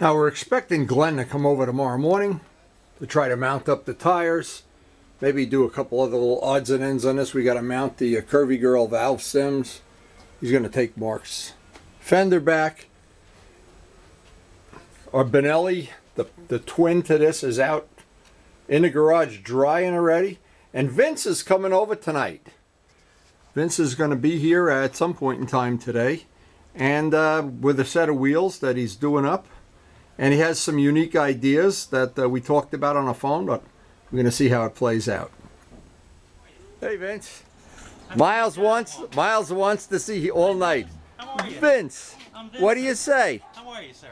Now we're expecting Glenn to come over tomorrow morning to try to mount up the tires. Maybe do a couple other little odds and ends on this. We got to mount the Curvy Girl valve stems. He's going to take Mark's fender back. Our Benelli, the twin to this, is out in the garage drying already. And Vince is coming over tonight. Vince is going to be here at some point in time today. And with a set of wheels that he's doing up. And he has some unique ideas that we talked about on the phone, but we're going to see how it plays out. Hey, Vince. Miles wants to see you all night. How are you? Vince, what do you say? How are you, sir?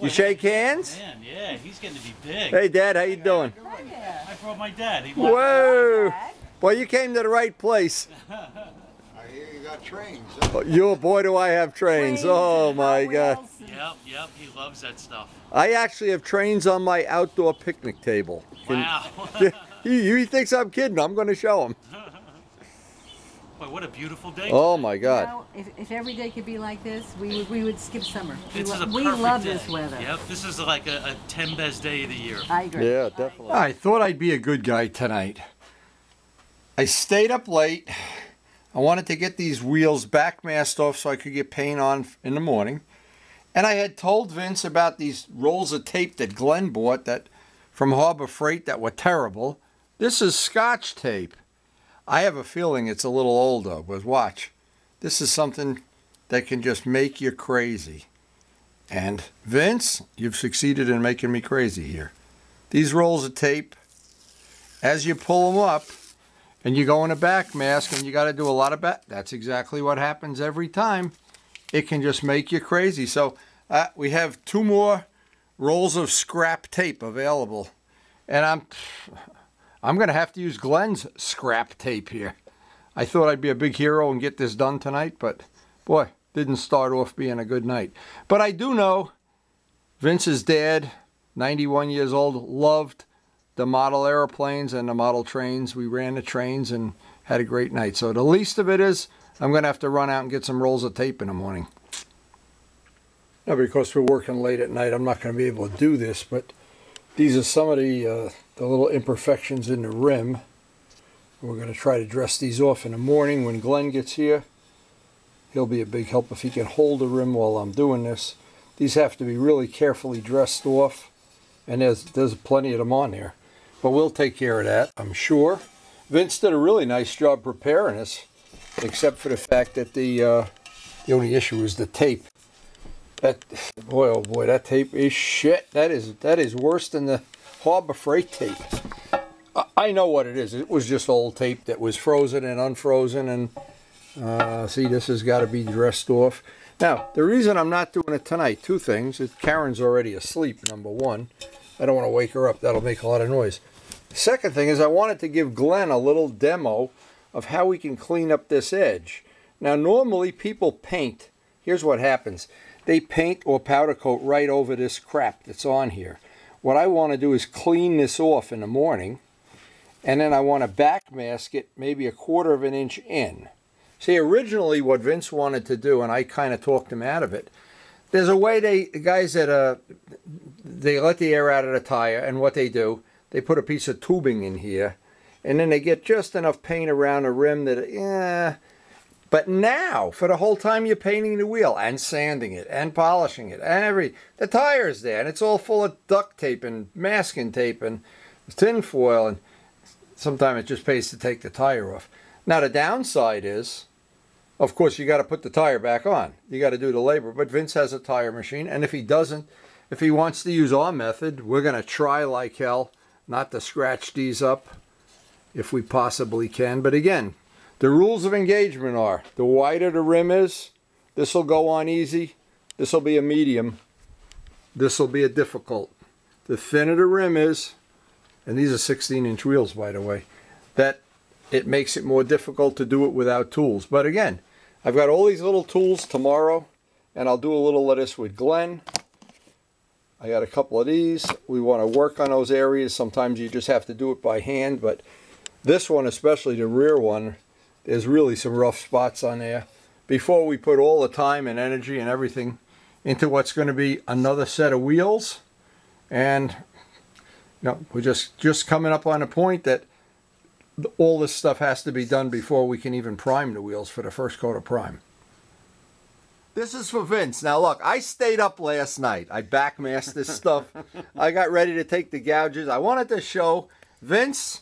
You shake hands? Man, yeah, he's getting to be big. Hey, Dad, how you doing? I brought my dad. Whoa! Well, you came to the right place. I hear you got trains. You, boy, do I have trains. Oh, my God. Yep, he loves that stuff. I actually have trains on my outdoor picnic table. Wow. He thinks I'm kidding. I'm going to show him. Boy, what a beautiful day. Oh, my God. You know, if every day could be like this, we would skip summer. We love this weather. Yep, this is like a 10 best day of the year. I agree. Yeah, definitely. I thought I'd be a good guy tonight. I stayed up late. I wanted to get these wheels back masked off so I could get paint on in the morning. And I had told Vince about these rolls of tape that Glenn bought that from Harbor Freight that were terrible. This is Scotch tape. I have a feeling it's a little older, but watch. This is something that can just make you crazy. And Vince, you've succeeded in making me crazy here. These rolls of tape, as you pull them up, and you go in a back mask and you got to do a lot of back. That's exactly what happens every time. It can just make you crazy. So we have 2 more rolls of scrap tape available. And I'm going to have to use Glenn's scrap tape here. I thought I'd be a big hero and get this done tonight, but boy, didn't start off being a good night. But I do know Vince's dad, 91 years old, loved the model airplanes and the model trains. We ran the trains and had a great night. So the least of it is I'm going to have to run out and get some rolls of tape in the morning. Now, because we're working late at night, I'm not going to be able to do this, but these are some of the little imperfections in the rim. We're going to try to dress these off in the morning when Glenn gets here. He'll be a big help if he can hold the rim while I'm doing this. These have to be really carefully dressed off, and there's plenty of them on there. But we'll take care of that, I'm sure. Vince did a really nice job preparing us, except for the fact that the only issue is the tape. That, boy, oh boy, that tape is shit. That is worse than the Harbor Freight tape. I know what it is. It was just old tape that was frozen and unfrozen, and see, this has got to be dressed off. Now, the reason I'm not doing it tonight, 2 things. Karen's already asleep, number 1. I don't want to wake her up. That'll make a lot of noise. The second thing is I wanted to give Glenn a little demo of how we can clean up this edge. Now, normally people paint. Here's what happens. They paint or powder coat right over this crap that's on here. What I want to do is clean this off in the morning, and then I want to back mask it maybe 1/4 of an inch in. See, originally what Vince wanted to do, and I kind of talked him out of it, there's a way the guys that they let the air out of the tire, and what they do, they put a piece of tubing in here, and then they get just enough paint around the rim that, But now, for the whole time you're painting the wheel and sanding it and polishing it and the tire's there, and it's all full of duct tape and masking tape and tin foil, and sometimes it just pays to take the tire off. Now the downside is, of course, you got to put the tire back on. You got to do the labor, but Vince has a tire machine, and if he wants to use our method, we're going to try like hell not to scratch these up if we possibly can. But again, the rules of engagement are, the wider the rim is, this will go on easy, this will be a medium, this will be a difficult. The thinner the rim is, and these are 16-inch wheels, by the way, that it makes it more difficult to do it without tools. But again, I've got all these little tools tomorrow, and I'll do a little of this with Glenn. I got a couple of these. We want to work on those areas. Sometimes you just have to do it by hand, but this one, especially the rear one, there's really some rough spots on there. Before we put all the time and energy and everything into what's going to be another set of wheels. And we're just coming up on a point that all this stuff has to be done before we can even prime the wheels for the first coat of prime. This is for Vince. Now look, I stayed up last night. I backmasked this stuff. I got ready to take the gouges. I wanted to show Vince.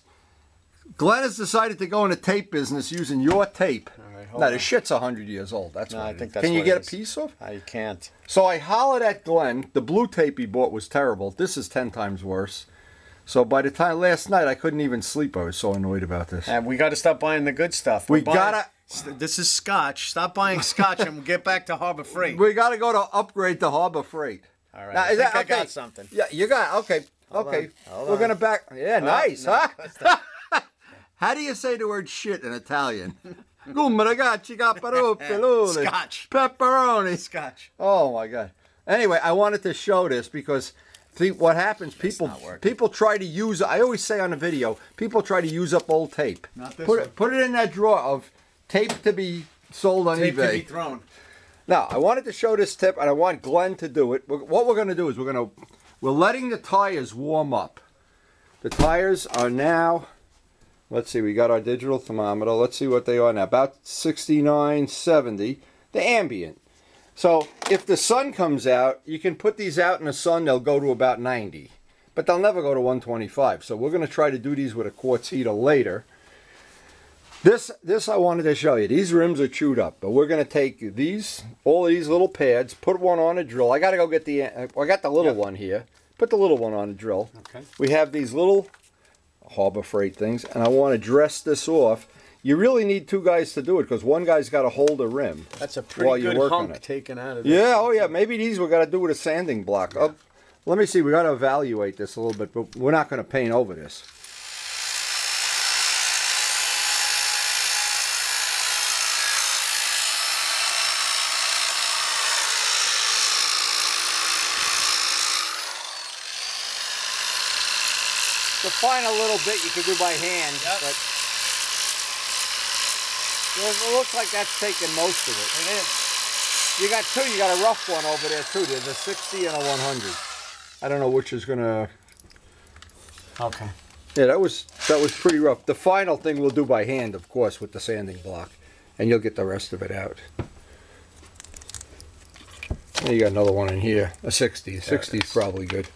Glenn has decided to go in the tape business using your tape. Now the shit's 100 years old. That's no, what I it think is. that's Can you what get it a piece of? I can't. So I hollered at Glenn. The blue tape he bought was terrible. This is 10 times worse. So by the time last night, I couldn't even sleep. I was so annoyed about this. And we got to stop buying the good stuff. We gotta. This is Scotch. Stop buying Scotch and we'll get back to Harbor Freight. We gotta go to upgrade to Harbor Freight. All right. Now, I think I got something. Yeah, you got. Okay. Okay. We're gonna back. Yeah, nice, no, huh? How do you say the word shit in Italian? Scotch. Pepperoni. Scotch. Oh my God. Anyway, I wanted to show this because see what happens. People try to use. I always say on the video, people try to use up old tape. Not this Put it in that drawer of tape to be sold on Tape eBay. to be thrown. Now I wanted to show this tip, and I want Glenn to do it. What we're going to do is we're letting the tires warm up. The tires are now. Let's see, we got our digital thermometer. Let's see what they are now. About 69, 70. The ambient. So if the sun comes out, you can put these out in the sun. They'll go to about 90. But they'll never go to 125. So we're going to try to do these with a quartz heater later. This I wanted to show you. These rims are chewed up. But we're going to take all of these little pads, put one on a drill. I got to go get I got the little one here. Put the little one on a drill. Okay. We have these little Harbor Freight things, and I want to dress this off. You really need two guys to do it because one guy's got to hold the rim. That's a pretty good hunk taken out of this. Yeah, oh yeah. Maybe these we got to do with a sanding block. Yeah. Let me see. We got to evaluate this a little bit, but we're not going to paint over this. The final little bit you can do by hand, but it looks like that's taking most of it. It is. You got two. You got a rough one over there too. There's a 60 and a 100. I don't know which is gonna. Okay. Yeah, that was pretty rough. The final thing we'll do by hand, of course, with the sanding block, and you'll get the rest of it out. Yeah, you got another one in here, a 60. 60 is probably good.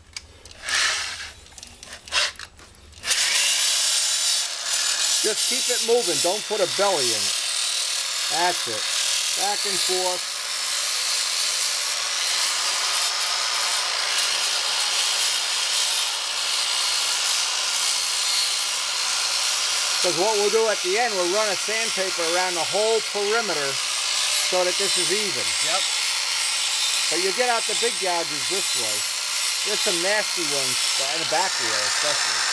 Just keep it moving. Don't put a belly in it. That's it. Back and forth. Because what we'll do at the end, we'll run a sandpaper around the whole perimeter so that this is even. Yep. But you get out the big gouges this way. There's some nasty ones in the back wheel especially.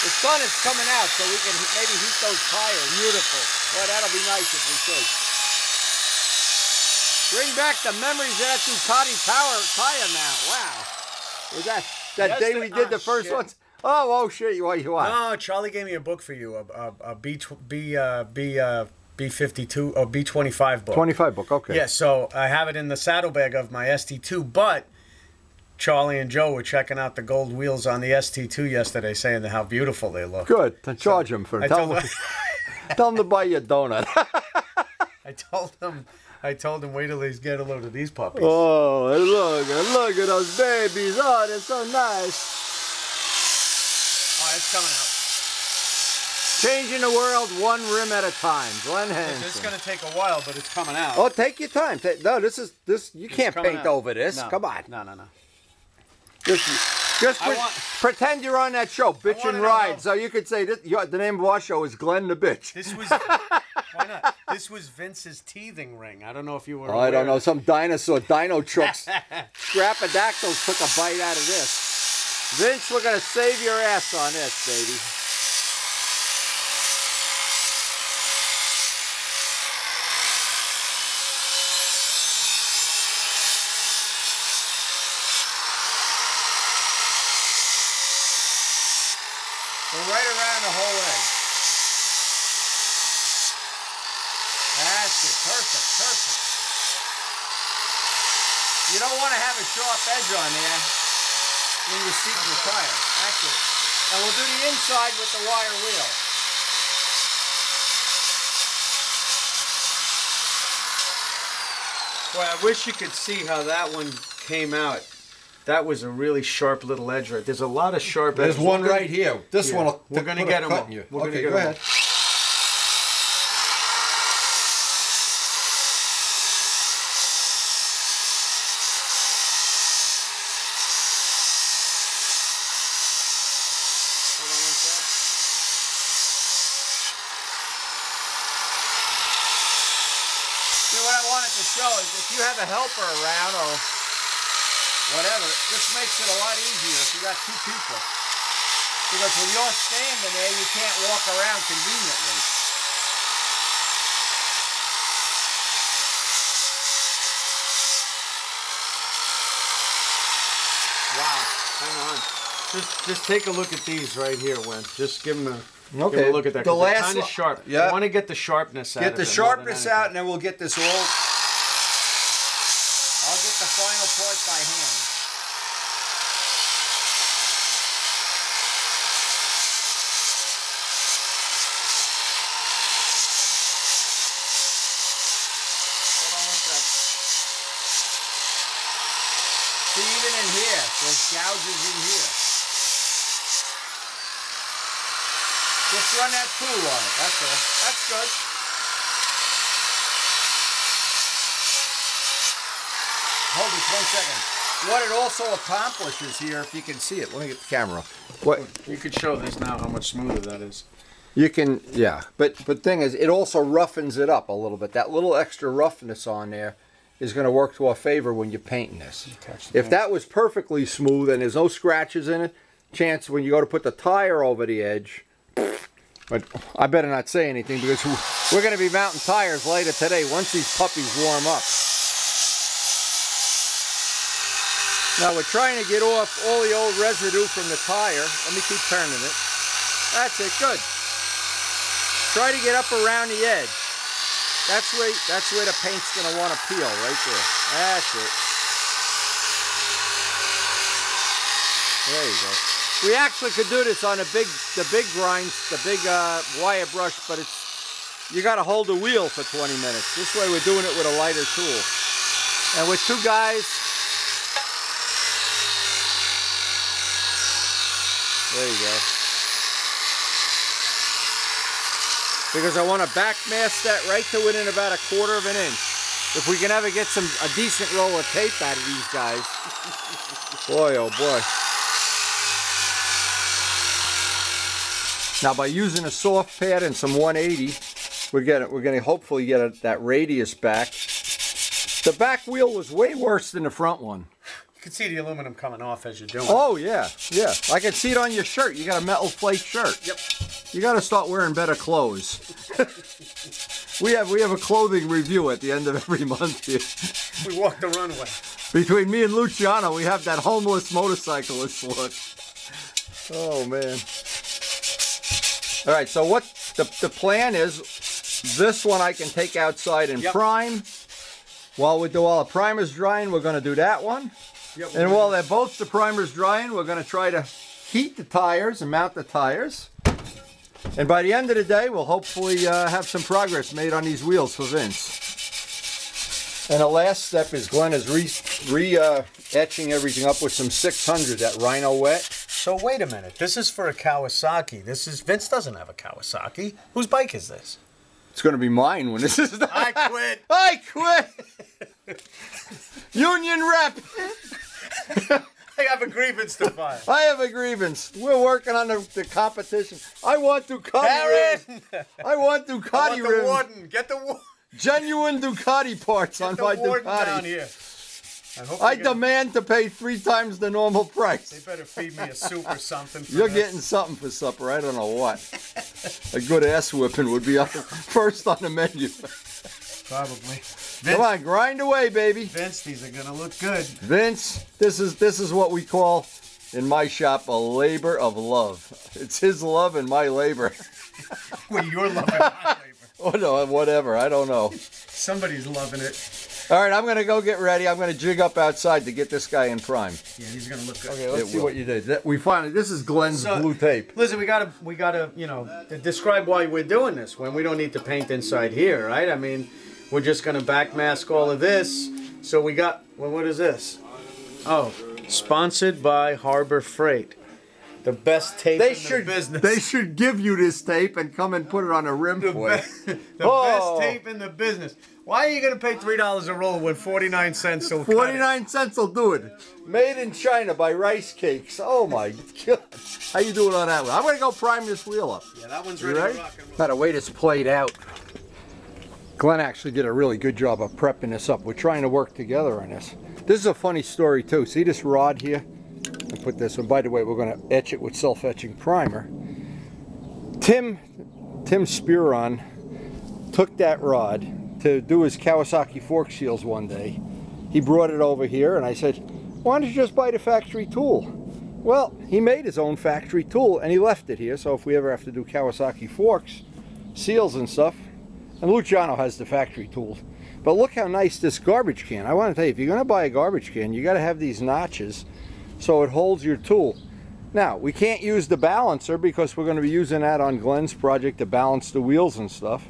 The sun is coming out, so we can maybe heat those tires. Beautiful. Well, that'll be nice if we could. Bring back the memories of that Ducati tire mount. Wow. Was that day we did the first ones? Oh shit! What you want? No, Charlie gave me a book for you, a B52 or B25 book. 25 book, okay. Yeah, so I have it in the saddlebag of my ST2, but Charlie and Joe were checking out the gold wheels on the ST2 yesterday, saying how beautiful they look. Good. To charge them for it. Tell them to buy you a donut. I told them wait till they get a load of these puppies. Oh, look at those babies. Oh, they're so nice. Oh, it's coming out. Changing the world one rim at a time. Glenn Hansen. It's going to take a while, but it's coming out. Oh, take your time. No, you can't paint over this. No. Come on. No. Just pretend you're on that show, Bitch and Ride. So you could say the name of our show is Glenn the Bitch. This was why not? This was Vince's teething ring. I don't know if you were. Oh, I don't know. Some dino trucks, Scrapadactyls took a bite out of this. Vince, we're gonna save your ass on this, baby. Go right around the whole egg. That's it. Perfect. You don't want to have a sharp edge on there when you're seating the tire. That's it. And we'll do the inside with the wire wheel. Boy, I wish you could see how that one came out. That was a really sharp little edge right. There's a lot of sharp edges. There's one right here. This Yeah. one will We're gonna get them all. you. We're gonna Okay, get go them ahead. Hold on one sec. See, what I wanted to show is if you have a helper around or whatever, this makes it a lot easier if you got two people. Because when you're standing there, you can't walk around conveniently. Wow. Hang on. Just take a look at these right here, Wen. Just give them a, Okay. give 'em a look at that. The 'cause they're last kind of one- sharp. yeah. I want to get the sharpness out Get of the it more than sharpness anything. out, and then we'll get this all. I'll get the final part by hand. Hold on one sec. See, even in here, there's gouges in here. Just run that tool on it, that's all. That's good. Hold this 1 second. What it also accomplishes here, if you can see it, let me get the camera. What You could show this now how much smoother that is. you can, yeah, but thing is, it also roughens it up a little bit. That little extra roughness on there is going to work to our favor when you're painting this. If that was perfectly smooth and there's no scratches in it, chance when you go to put the tire over the edge. But I better not say anything because we're going to be mounting tires later today once these puppies warm up. Now we're trying to get off all the old residue from the tire. Let me keep turning it. That's it, good. Try to get up around the edge. That's where the paint's gonna want to peel, right there. That's it. There you go. We actually could do this on the big grinds, the big wire brush, but you got to hold the wheel for 20 minutes. This way we're doing it with a lighter tool. And with two guys. There you go. Because I want to back mask that right to within about 1/4 of an inch. If we can ever get a decent roll of tape out of these guys. Boy, oh boy. Now by using a soft pad and some 180, we're going to hopefully get that radius back. The back wheel was way worse than the front one. You can see the aluminum coming off as you're doing it. Oh yeah, yeah. I can see it on your shirt. You got a metal flake shirt. Yep. You got to start wearing better clothes. we have a clothing review at the end of every month here. We walk the runway. Between me and Luciano, we have that homeless motorcyclist look. Oh man. All right, so what the plan is, this one I can take outside and prime. While the primer's drying, we're going to do that one. Yep, And while they're both the primer's drying, we're going to try to heat the tires and mount the tires. And by the end of the day, we'll hopefully have some progress made on these wheels for Vince. And the last step is Glenn is etching everything up with some 600, that Rhino wet. So wait a minute. This is for a Kawasaki. Vince doesn't have a Kawasaki. Whose bike is this? It's going to be mine when this is done. I quit. I quit. Union rep. I have a grievance to file. I have a grievance. We're working on the competition. I want Ducati rims. I want Ducati I want the rims. warden. Get the warden. Genuine Ducati parts on my warden down Ducati. here. I demand to pay 3 times the normal price. They better feed me a soup or something. You're getting something for supper. I don't know what. A good ass whipping would be first on the menu. Probably. Come on, grind away, baby. Vince, these are gonna look good. Vince, this is what we call in my shop a labor of love. It's his love and my labor. Well, you're loving my labor. Oh no, whatever. I don't know. Somebody's loving it. All right, I'm gonna go get ready. I'm gonna jig up outside to get this guy in prime. Yeah, he's gonna look good. Okay, let's see what you did. We finally, this is Glenn's blue tape. Listen, we gotta, you know, describe why we're doing this when we don't need to paint inside here, right? I mean, we're just gonna backmask all of this. So we got, well, what is this? Oh, sponsored by Harbor Freight. The best tape in the business. They should give you this tape and come and put it on a rim for you. The best tape in the business. Why are you going to pay $3 a roll when 49 cents will 49 cents will do it. Made in China by Rice Cakes. Oh my God. How you doing on that one? I'm going to go prime this wheel up. Yeah, that one's ready to rock and roll. Got to wait it's played out. Glenn actually did a really good job of prepping this up. We're trying to work together on this. This is a funny story too. See this rod here? I put this one. By the way, we're going to etch it with self-etching primer. Tim Spearon took that rod to do his Kawasaki fork seals one day. He brought it over here and I said, why don't you just buy the factory tool? Well, he made his own factory tool and he left it here, so if we ever have to do Kawasaki forks, seals and stuff, and Luciano has the factory tool. But look how nice this garbage can. I want to tell you, if you're going to buy a garbage can, you got to have these notches so it holds your tool. Now, we can't use the balancer because we're going to be using that on Glenn's project to balance the wheels and stuff.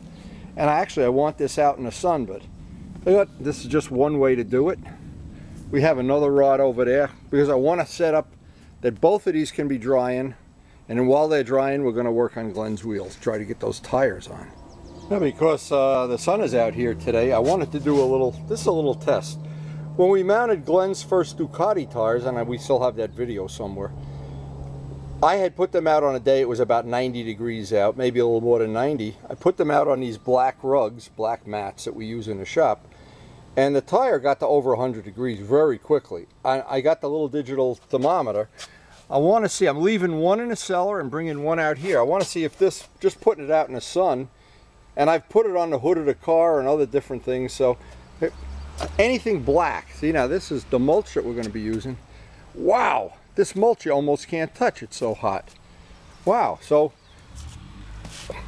And I want this out in the sun, but look, this is just one way to do it. We have another rod over there because I want to set up that both of these can be drying, and then while they're drying, we're going to work on Glenn's wheels, try to get those tires on. Now, because the sun is out here today, I wanted to do this is a little test. When we mounted Glenn's first Ducati tires, and we still have that video somewhere, I had put them out on a day it was about 90 degrees out, maybe a little more than 90. I put them out on these black rugs, black mats that we use in the shop, and the tire got to over 100 degrees very quickly. I got the little digital thermometer. I want to see, I'm leaving one in the cellar and bringing one out here. I want to see if this, just putting it out in the sun, and I've put it on the hood of the car and other different things, so anything black. See, now this is the mulch that we're going to be using. Wow! This mulch you almost can't touch, it's so hot. Wow, so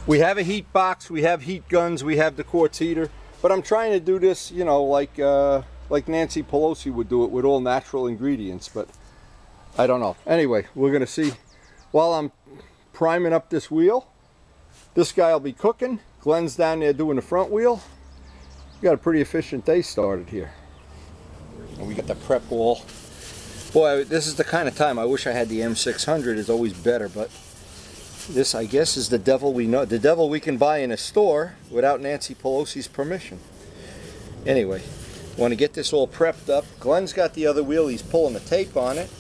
we have a heat box, we have heat guns, we have the quartz heater, but I'm trying to do this, you know, like Nancy Pelosi would do it with all natural ingredients, but I don't know. Anyway, we're gonna see. While I'm priming up this wheel, this guy will be cooking. Glenn's down there doing the front wheel. We got a pretty efficient day started here. And we got the prep wall. Boy, this is the kind of time I wish I had the M600. It's always better, but this, I guess, is the devil we know. The devil we can buy in a store without Nancy Pelosi's permission. Anyway, want to get this all prepped up. Glenn's got the other wheel. He's pulling the tape on it.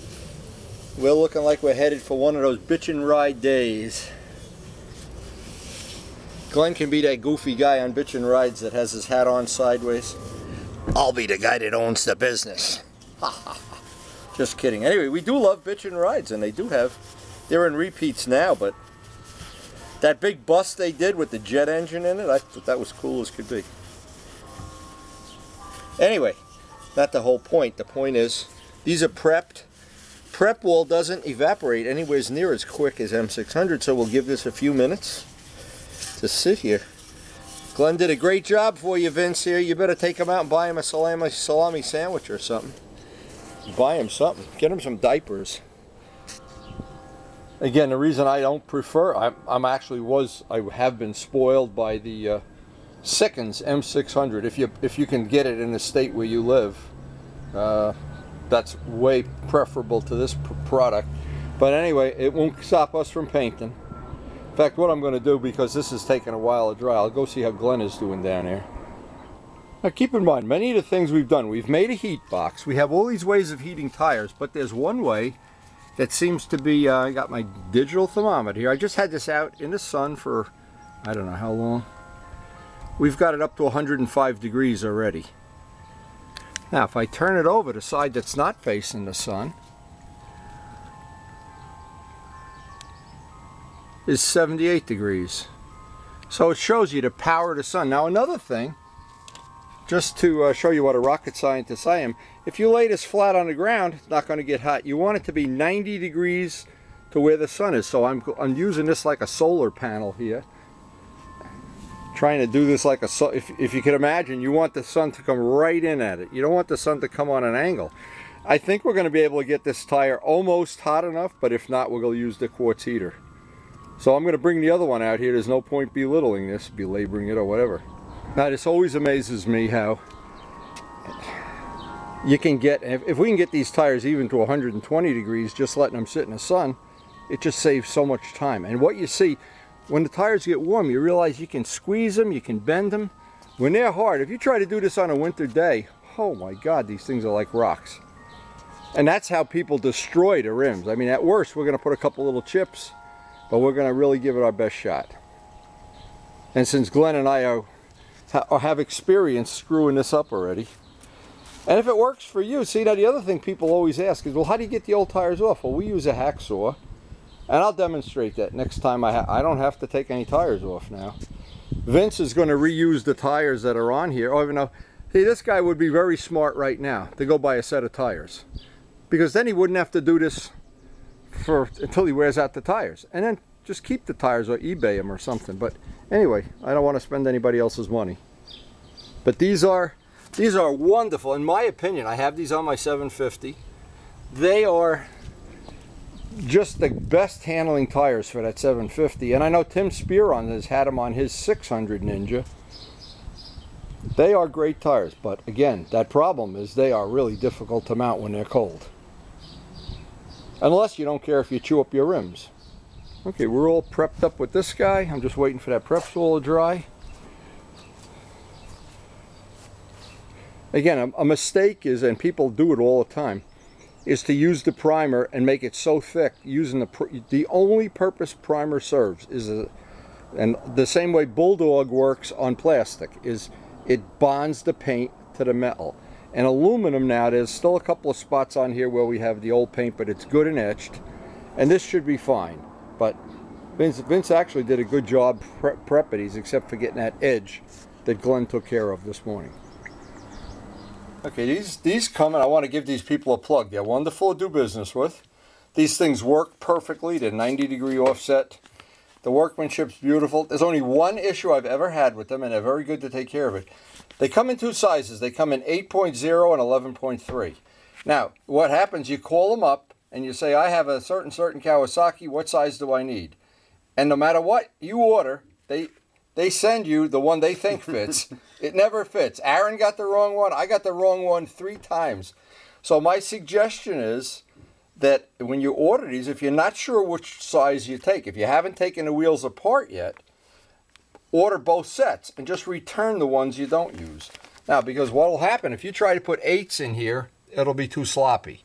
We're looking like we're headed for one of those bitchin' ride days. Glenn can be that goofy guy on bitchin' rides that has his hat on sideways. I'll be the guy that owns the business. Ha ha. Just kidding. Anyway, we do love bitchin' rides, and they're in repeats now, but that big bus they did with the jet engine in it, I thought that was cool as could be. Anyway, not the whole point. The point is, these are prepped. Prep wool doesn't evaporate anywhere near as quick as M600, so we'll give this a few minutes to sit here. Glenn did a great job for you, Vince, here. You better take him out and buy him a salami sandwich or something. Buy him something. Get him some diapers. Again, the reason I don't prefer, I have been spoiled by the Sickens M600. If you can get it in the state where you live, that's way preferable to this product. But anyway, it won't stop us from painting. In fact, what I'm going to do, because this is taking a while to dry, I'll go see how Glenn is doing down there. Now keep in mind, many of the things we've done, we've made a heat box. We have all these ways of heating tires, but there's one way that seems to be, I got my digital thermometer here. I just had this out in the sun for, I don't know how long. We've got it up to 105 degrees already. Now if I turn it over the side that's not facing the sun, is 78 degrees. So it shows you the power of the sun. Now another thing, just to show you what a rocket scientist I am, if you lay this flat on the ground, it's not going to get hot. You want it to be 90 degrees to where the sun is. So I'm using this like a solar panel here. trying to do this like a, if you can imagine, you want the sun to come right in at it. You don't want the sun to come on an angle. I think we're going to be able to get this tire almost hot enough, but if not, we're going to use the quartz heater. So I'm going to bring the other one out here. There's no point belittling this, belaboring it or whatever. Now this always amazes me how you can get, if we can get these tires even to 120 degrees, just letting them sit in the sun, it just saves so much time. And what you see, when the tires get warm, you realize you can squeeze them, you can bend them. When they're hard, if you try to do this on a winter day, oh my God, these things are like rocks. And that's how people destroy the rims. I mean, at worst, we're going to put a couple little chips, but we're going to really give it our best shot. And since Glenn and I have experience screwing this up already, and if it works for you, see, now the other thing people always ask is, well, how do you get the old tires off? Well, we use a hacksaw, and I'll demonstrate that next time. I don't have to take any tires off now. Vince is going to reuse the tires that are on here. Oh, even though, see, this guy would be very smart right now to go buy a set of tires, because then he wouldn't have to do this until he wears out the tires, and then just keep the tires or eBay them or something. But anyway, I don't want to spend anybody else's money. But these are wonderful, in my opinion. I have these on my 750. They are just the best handling tires for that 750, and I know Tim Spearon has had them on his 600 Ninja. They are great tires, but again, that problem is they are really difficult to mount when they're cold. Unless you don't care if you chew up your rims. Okay, we're all prepped up with this guy. I'm just waiting for that prep spool to dry. Again, a mistake is, and people do it all the time, is to use the primer and make it so thick. Using the only purpose primer serves is, and the same way Bulldog works on plastic, is it bonds the paint to the metal. And aluminum now, there's still a couple of spots on here where we have the old paint, but it's good and etched. And this should be fine. But Vince actually did a good job prepping these, except for getting that edge that Glenn took care of this morning. Okay, these come, and I want to give these people a plug. They're wonderful to do business with. These things work perfectly. They're 90-degree offset. The workmanship's beautiful. There's only one issue I've ever had with them, and they're very good to take care of it. They come in two sizes. They come in 8.0 and 11.3. Now, what happens, you call them up, and you say, I have a certain Kawasaki, what size do I need? And no matter what you order, they send you the one they think fits. It never fits. Aaron got the wrong one. I got the wrong one 3 times. So my suggestion is that when you order these, if you're not sure which size you take, if you haven't taken the wheels apart yet, order both sets and just return the ones you don't use. Now, because what will happen, if you try to put 8s in here, it'll be too sloppy.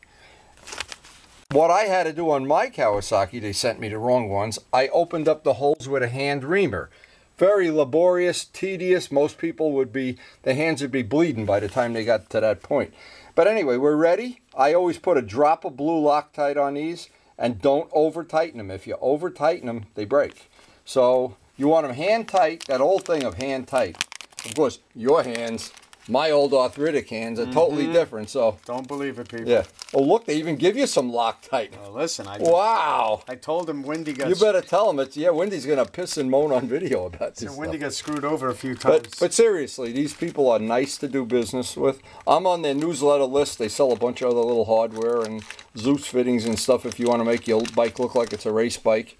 What I had to do on my Kawasaki, they sent me the wrong ones, I opened up the holes with a hand reamer. Very laborious, tedious. Most people would be, the hands would be bleeding by the time they got to that point. But anyway, we're ready. I always put a drop of blue Loctite on these, and don't over tighten them. If you over tighten them, they break. So you want them hand tight, that old thing of hand tight. Of course, your hands, my old arthritic hands, are totally different. So don't believe it, people. Yeah. Oh, look, they even give you some Loctite. Well, listen, wow. I told him Wendy got... You better tell him. Yeah, Wendy's going to piss and moan on video about this. Wendy got screwed over a few times. But seriously, these people are nice to do business with. I'm on their newsletter list. They sell a bunch of other little hardware and Zeus fittings and stuff if you want to make your bike look like it's a race bike.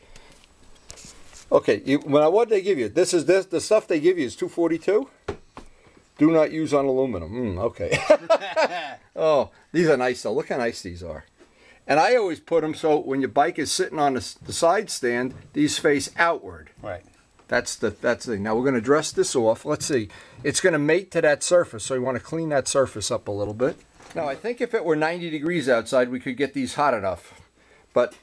Okay, what they give you? The stuff they give you is 242? Do not use on aluminum. Okay. Oh, these are nice though. Look how nice these are. And I always put them so when your bike is sitting on the side stand, these face outward. Right. That's the thing. Now we're going to dress this off. Let's see. It's going to mate to that surface, so you want to clean that surface up a little bit. Now I think if it were 90 degrees outside, we could get these hot enough. But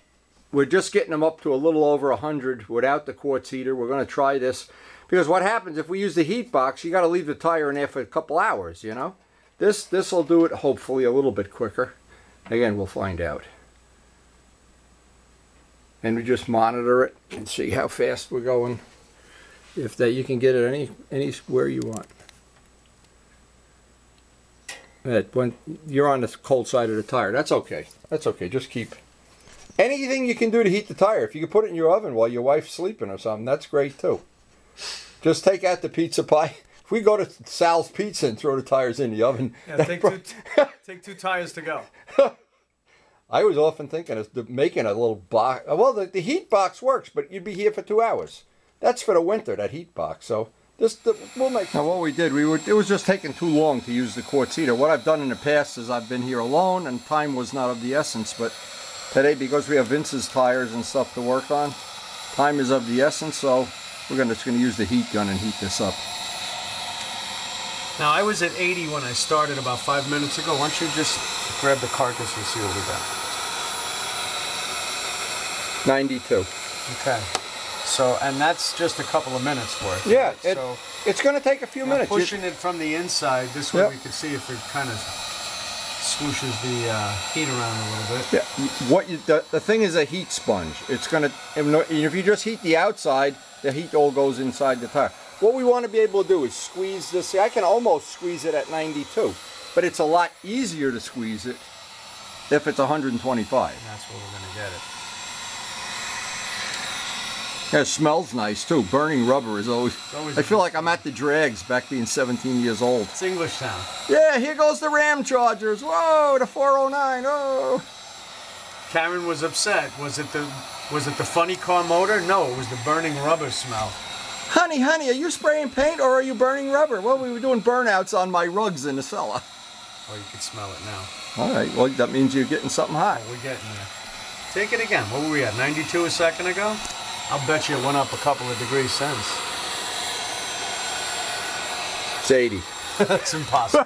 we're just getting them up to a little over 100 without the quartz heater. We're going to try this. Because what happens if we use the heat box, you got to leave the tire in there for a couple hours, you know. This will do it hopefully a little bit quicker. Again, we'll find out. And we just monitor it and see how fast we're going. If you can get it anywhere you want. When you're on the cold side of the tire, that's okay. That's okay. Just keep anything you can do to heat the tire. If you can put it in your oven while your wife's sleeping or something, that's great too. Just take out the pizza pie. If we go to Sal's Pizza and throw the tires in the oven. Yeah, take two tires to go. I was often thinking of making a little box. Well, the heat box works, but you'd be here for 2 hours. That's for the winter, that heat box. So we'll make. Now what we did, it was just taking too long to use the quartz heater. What I've done in the past is I've been here alone, and time was not of the essence. But today, because we have Vince's tires and stuff to work on, time is of the essence. So we're just gonna use the heat gun and heat this up. Now I was at 80 when I started about 5 minutes ago. Why don't you just grab the carcass and see what we got? 92. Okay. So, and that's just a couple of minutes worth. Yeah, right? it's going to take a few minutes. Pushing it from the inside, this way we can see if it kind of swooshes the heat around a little bit. Yeah, the thing is a heat sponge. It's going to, if you just heat the outside, the heat all goes inside the tire. What we want to be able to do is squeeze this. I can almost squeeze it at 92, but it's a lot easier to squeeze it if it's 125. And that's where we're going to get it. Yeah, it smells nice too. Burning rubber is always I feel like I'm at the drags back being 17 years old. It's English Town. Yeah, here goes the Ram Chargers. Whoa, the 409. Oh. Karen was upset. Was it the funny car motor? No, it was the burning rubber smell. Honey, are you spraying paint or are you burning rubber? Well, we were doing burnouts on my rugs in the cellar. Oh, you can smell it now. All right, well, that means you're getting something hot. Oh, we're getting there. Take it again. What were we at, 92 a second ago? I'll bet you it went up a couple of degrees since. It's 80. That's impossible.